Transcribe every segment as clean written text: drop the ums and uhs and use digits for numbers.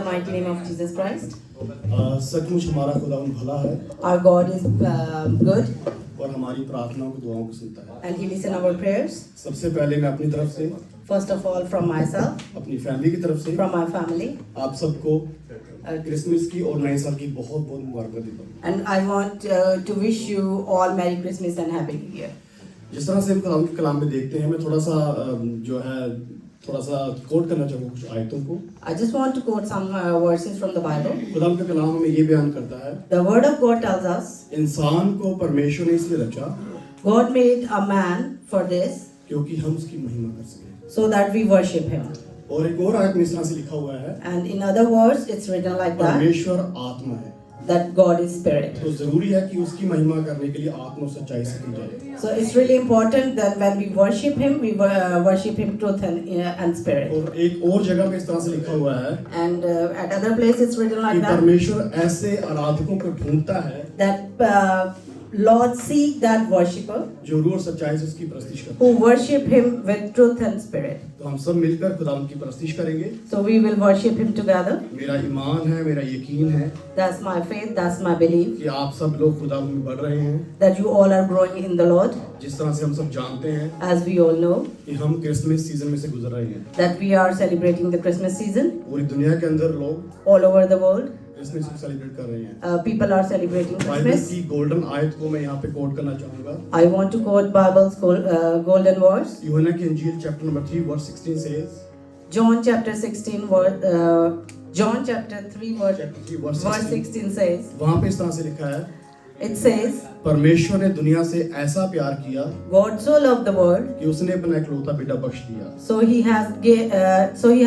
the mighty name of Jesus Christ. सचमुच हमारा खुदावंद भला है Our God is good और हमारी प्रार्थनाओं को दुआओं को सुनता है। and He listens our prayers. सबसे पहले मैं अपनी तरफ से, First of all, from myself, अपनी फैमिली की तरफ से from my family, आप सबको क्रिसमस की और नए साल की बहुत बहुत मुबारकबाद देता हूँ। and I want to wish you all Merry Christmas and Happy New Year. जिस तरह से हम खुदावंद के कलाम में देखते हैं, मैं थोड़ा सा कोट करना चाहूँगा कुछ आयतों को। I just want to quote some verses from the Bible. खुदावंद का कलाम हमें ये बयान करता है, The Word of God tells us, इंसान को परमेश्वर ने इसलिए रचा God made a man for this, क्योंकि हम उसकी महिमा कर सकें। so that we worship Him. और एक और आयत में इस तरह से लिखा हुआ है, And in other words, it's written like that, परमेश्वर आत्मा है, that God is Spirit. तो जरूरी है कि उसकी महिमा करने के लिए आत्मा और सच्चाई से की जाए। So it's really important that when we worship Him, we worship Him truth and spirit. और एक और जगह पे इस तरह से लिखा हुआ है And at other places it's written कि like that, परमेश्वर ऐसे आराधकों को ढूंढता है that Lord seek that worshipper जो रूह और सच्चाई से उसकी प्रस्तिश करते who worship Him with truth and spirit. हैं। तो हम सब मिलकर खुदावंद की प्रस्तिश करेंगे। So we will worship Him together. मेरा ईमान है, मेरा यकीन है That's my faith, that's my belief, कि आप सब लोग खुदावंद में बढ़ रहे हैं। that you all are growing in the Lord. जिस तरह से हम सब जानते हैं As we all know, कि हम क्रिसमस सीजन में से गुजर रहे हैं। that we are celebrating the Christmas season. पूरी दुनिया के अंदर लोग All over the world, Christmas को सेलिब्रेट कर रहे हैं। people are celebrating Bible Christmas. की गोल्डन आयत को मैं यहाँ पे कोट करना चाहूँगा। I want to quote Bible's golden words. Yuhanna की इंजील chapter number 3 verse 16 says, John chapter 16 John chapter 3 chapter 3 verse verse 16 says, वहाँ पे इस तरह से लिखा है, it says, परमेश्वर ने दुनिया से ऐसा प्यार किया God so loved the world, कि उसने अपना इकलौता बेटा बख्श दिया, so he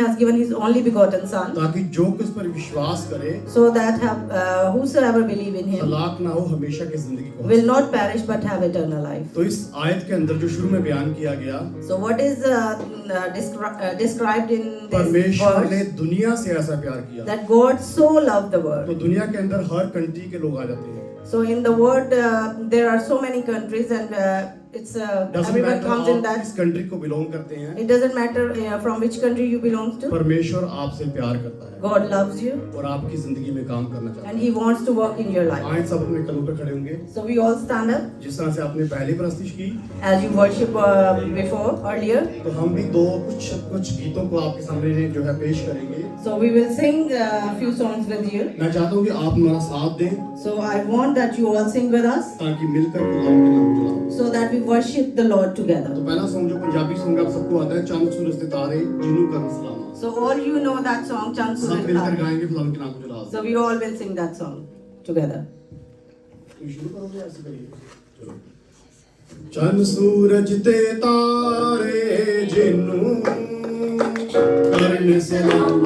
has given his only begotten son, ताकि जो कुछ पर विश्वास करे so that whosoever believe in him हलाक ना हो, हमेशा की जिंदगी को will not perish but have eternal life. तो इस आयत के अंदर जो शुरू में बयान किया गया, So what is described in this परमेश्वर ने verse? दुनिया से ऐसा प्यार किया। That God so loved the तो world. दुनिया के अंदर हर कंट्री के लोग आ जाते हैं। So in the world there are so many countries and it's Doesn't everyone matter comes in आप that. किस कंट्री को बिलोंग करते हैं, It doesn't matter from which country you belong to. परमेश्वर आपसे प्यार करता है God loves you और आपकी जिंदगी में काम करना चाहता and He wants to work in your है। life. आए सब अपने कदमों पे खड़े होंगे। So we all stand up जिस तरह से आपने पहली प्रस्तिश की, as you worship before earlier. तो हम भी कुछ गीतों को आपके सामने जो है पेश करेंगे। So we will sing a few songs with you. मैं चाहता हूँ कि आप हमारा साथ दें So I want that you all sing with us ताकि मिलकर खुदावंद के नाम को जलाओ। so that we worship the Lord together. तो पहला सॉन्ग जो पंजाबी सॉन्ग आप सबको आता है, चांद सूरज ते तारे जिन्हों का सलाम, So all you know that song, Chand सब Suraj मिलकर Tare. गाएंगे खुदावंद के नाम को जलाओ। So we all will sing that song together. तो शुरू करोगे या ऐसे करिए? चलो। चांद सूरज ते तारे जिन्हों करन सलाम,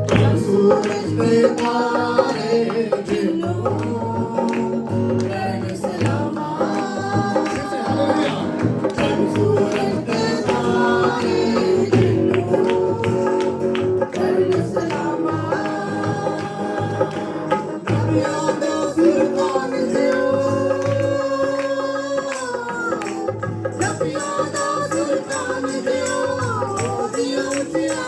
चांद सूरज ते तारे जिन्हों करन सलाम, चांद सूरज ते तारे जिन्हों करन सलाम, नबियां दा सुल्तान दियो, नबियां दा सुल्तान दियो, दियो दियो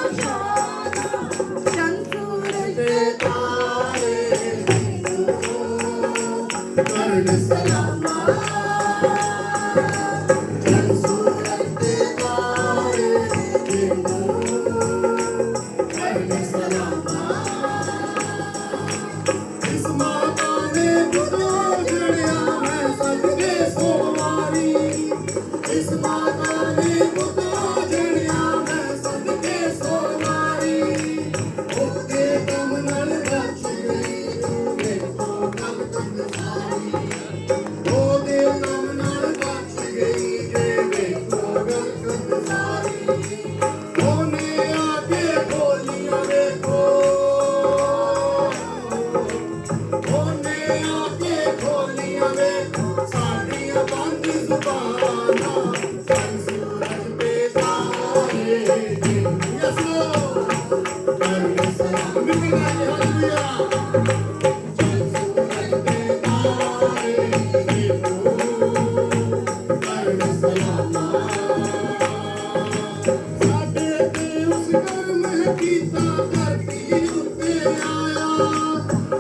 धरती उत्ते आया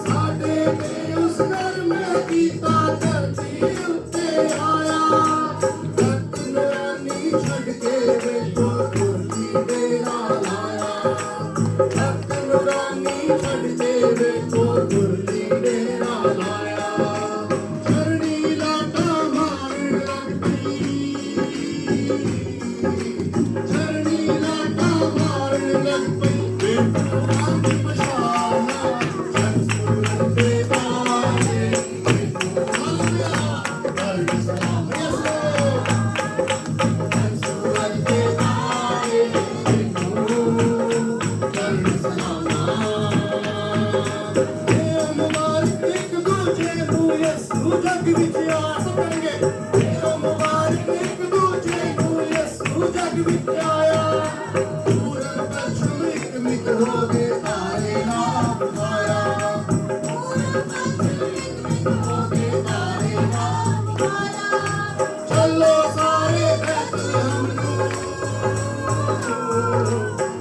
साडे ते उस कर्म कीता धरती उत्ते आया रत नरानी छड़ के वेखो कुर्सी दे नाल आया रत नरानी छड़ के वेखो कुर्सी दे नाल आया चरणी लाटा मारन लग पई चरणी लाटा मारन लग पई बेपराध पछाना जग सूरत पे तारे हालेलुया कर सलाम जग सूरत पे तारे कर सलाम मुबारक एक दूजे ਨੂੰ ਯਿਸੂ ਜਗ ਵਿੱਚ ਆਸ ਕਰਨਗੇ ਮੁਬਾਰਕ ਇੱਕ ਦੂਜੇ ਨੂੰ ਯਿਸੂ ਜਗ ਵਿੱਚ ਆਇਆ ਪੂਰਨ ਪਛਮ ਇੱਕ ਮਿੱਕ ਹੋ ਗਏ ਤਾਰੇ ਨਾਮ ਆਇਆ ਪੂਰਨ ਪਛਮ ਇੱਕ ਮਿੱਕ ਹੋ ਗਏ ਤਾਰੇ ਨਾਮ ਆਇਆ ਚੱਲੋ ਸਾਰੇ ਬੈਤਲਹਮ ਨੂੰ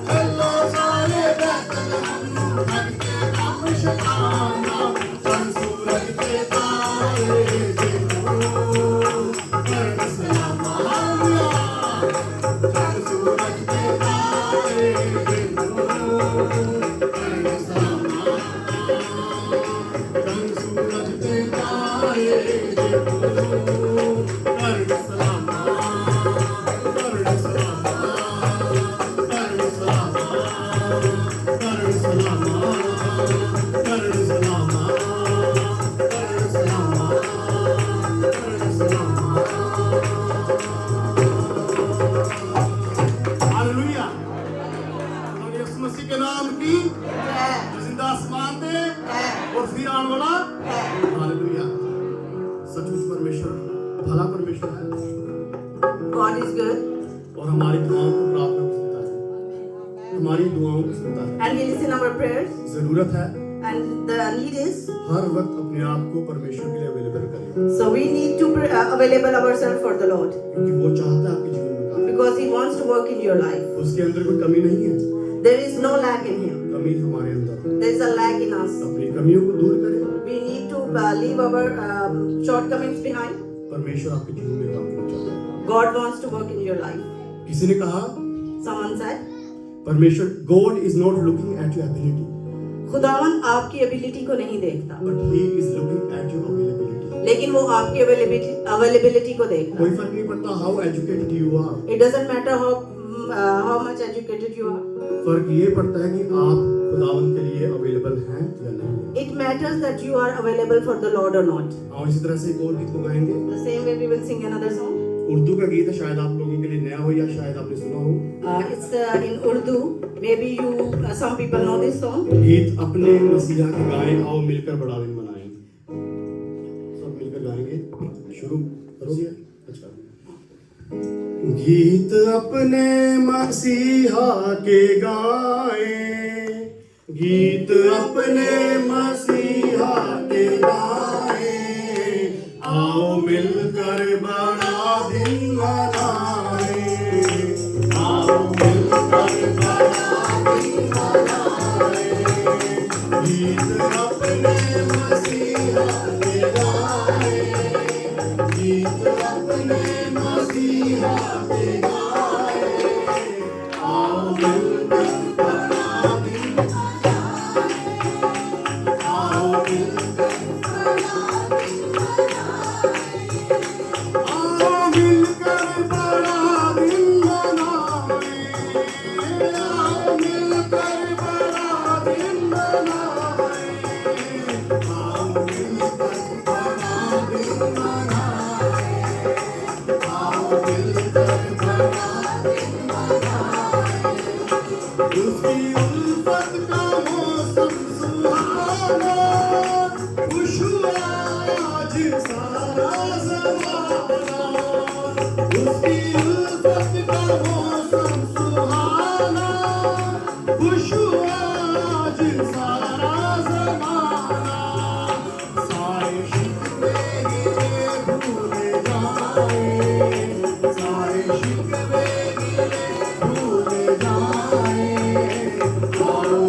ਚੱਲੋ ਸਾਰੇ ਬੈਤਲਹਮ ਨੂੰ ਹਟ ਕੇ ਕੰਮ ਸ਼ਤਾਨਾ ਚੰਨ ਸੂਰਜ ਤੇ ਤਾਰੇ ਦੇਖੋ ਕਰਨ ਸਲਾਮਾ ਚੰਨ ਸੂਰਜ ਤੇ ਤਾਰੇ ਦੇਖੋ ਕਰਨ ਸਲਾਮਾ ਚੰਨ ਸੂਰਜ ਤੇ ਤਾਰੇ ਦੇਖੋ ਕਰਨ ਸਲਾਮਾ ਕਰਨ ਸਲਾਮਾ ਕਰਨ ਸਲਾਮਾ ਕਰਨ ਸਲਾਮਾ ਕਰਨ ਸਲਾਮਾ ਕਰਨ ਸਲਾਮਾ ਕਰਨ ਸਲਾਮਾ हालेलुया और यीशु मसीह के नाम की जो जिंदा आसमान पे और फिर आने वाला हालेलुया सचमुच परमेश्वर भला परमेश्वर है God is good और हमारी दुआओं को प्रार्थना को सुनता है हमारी दुआओं को सुनता है and He listens our prayers. जरूरत है And the need is, हर वक्त अपने आप को परमेश्वर के लिए अवेलेबल करें so we need to available ourselves for the Lord क्योंकि वो चाहता है आपके जीवन में काम because He wants to work in your life. उसके अंदर कोई कमी नहीं है There is no lack in Him. कमी हमारे अंदर है। There is a lack in us. अपनी कमियों को दूर करें We need to leave our shortcomings behind. परमेश्वर आपके जीवन में काम करना चाहता है God wants to work in your life. किसी ने कहा Someone said, परमेश्वर God is not looking at your ability खुदावन आपकी एबिलिटी को नहीं देखता, but he is looking at your availability लेकिन वो आपकी अवेलेबिलिटी को देखता कोई है. फर्क नहीं पड़ता how educated you are It doesn't matter how much educated you are. फर्क ये पड़ता है कि आप खुदावन के लिए अवेलेबल हैं या नहीं It matters that you are available for the Lord or not. और इसी तरह से एक और गीत को गाएंगे The same way we will sing another song. Urdu का गीत है शायद आप लोगों के लिए नया हो या शायद आपने सुना हो It's in Urdu. Maybe some people know this song. गीत अपने मसीहा के गाएं आओ मिलकर बड़ा दिन मनाएं सब मिलकर गाएंगे शुरू करोगे अच्छा गीत अपने मसीहा के गाएं गीत अपने मसीहा के गाएं आओ मिलकर बड़ा दिन मनाएं आओ मिलकर बड़ा दिन मनाएं गीत अपने मसीहा के गाएं गीत अपने मसीहा के गाएं आओ मिलकर बड़ा दिन मनाएं आओ मिलकर बड़ा दिन मनाएं आओ मिलकर बड़ा दिन मनाएं आओ मिलकर बड़ा दिन मनाएं आओ मिलकर बड़ा दिन मनाएं आओ मिलकर बड़ा दिन मनाएं उसकी उल्फत का मौसम सुहाना खुश हुआ आज सारा ज़माना उसकी उल्फत का मौसम सुहाना खुश हुआ आज सारा ज़माना सारे शिकवे गिले भूले जाए सारे शिकवे गिले भूले जाए आओ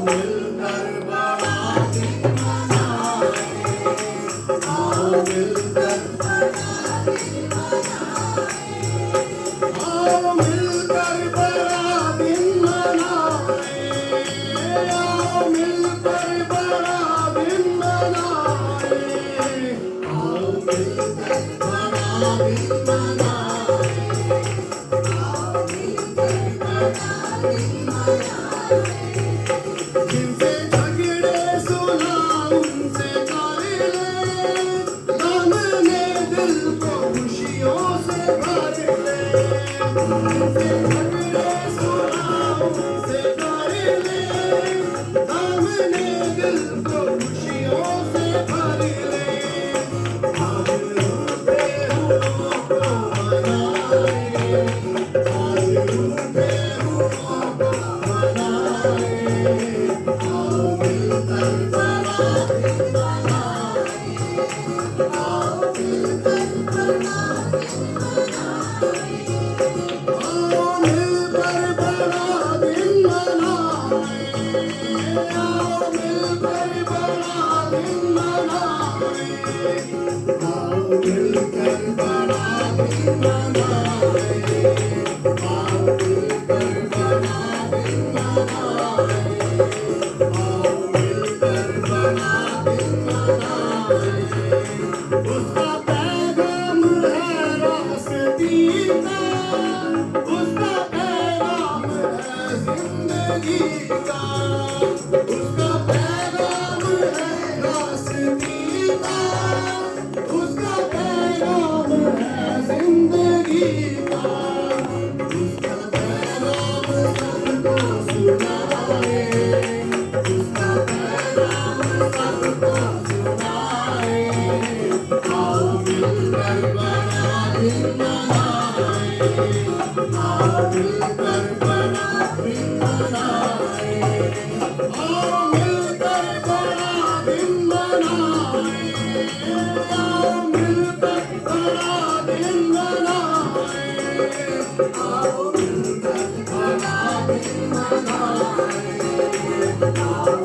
जिनसे झगड़े सुना उनसे कर ले, दामने दिल को खुशियों से भर ले। जिनसे झगड़े सुना उनसे कर ले, दामने दिल को खुशियों से भर ले। आज रूठे हुओं को मनाए, आज रूठे हुओं को मनाए। आओ मिलकर बड़ा दिन मनाए, आओ मिलकर बड़ा दिन मनाए। आओ मिलकर बड़ा दिन मनाए, आओ मिलकर बड़ा दिन मनाए। आओ मिलकर बड़ा दिन मनाए, आओ मिलकर बड़ा दिन मनाए। आओ मिलकर बड़ा दिन मनाए। उसका पैगाम है रास्ते का, उसका पैगाम है जिंदगी का। उसका पैगाम है रास्ते का, उसका पैगाम है जिंदगी का। उसका पैगाम सबको सुनाए, उसका पैगाम सबको सुनाए। आओ मिलकर बड़ा दिन मनाए, आओ मिलकर बड़ा दिन मनाए। आओ मिलकर बड़ा दिन मनाए, आओ मिलकर बड़ा दिन मनाए। आओ मिलकर बड़ा दिन मनाए, आओ